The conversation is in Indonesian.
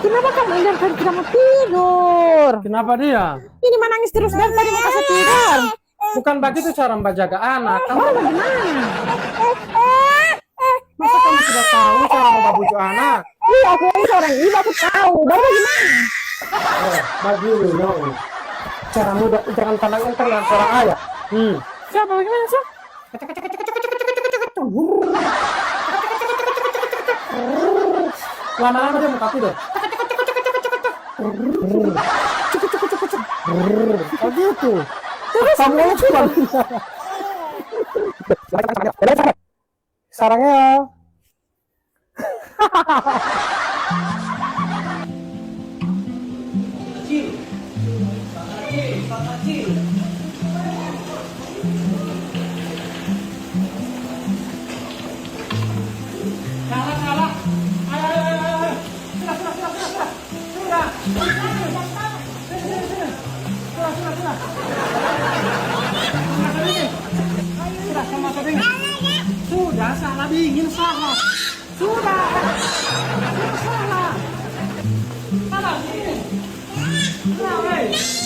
Kenapa kamu dari tadi tidak mau tidur? Kenapa dia? Ini menangis terus dari tadi mau kasih tidur. Bukan begitu cara menjaga anak. Kamu Baru bagaimana? masa kamu sudah tahu cara membujuk anak? Iya, aku ini seorang ibu, aku tahu. Baru bagaimana? Begini dong. Cara mudah, jangan pandang enteng dengan seorang ayah. Siapa bagaimana sih? Lama-lama dia muka tidur. Oh gitu. Kamu lupa. Sarangnya. Sudah salah dingin salah. Sudah salah. Salah dingin. Salah.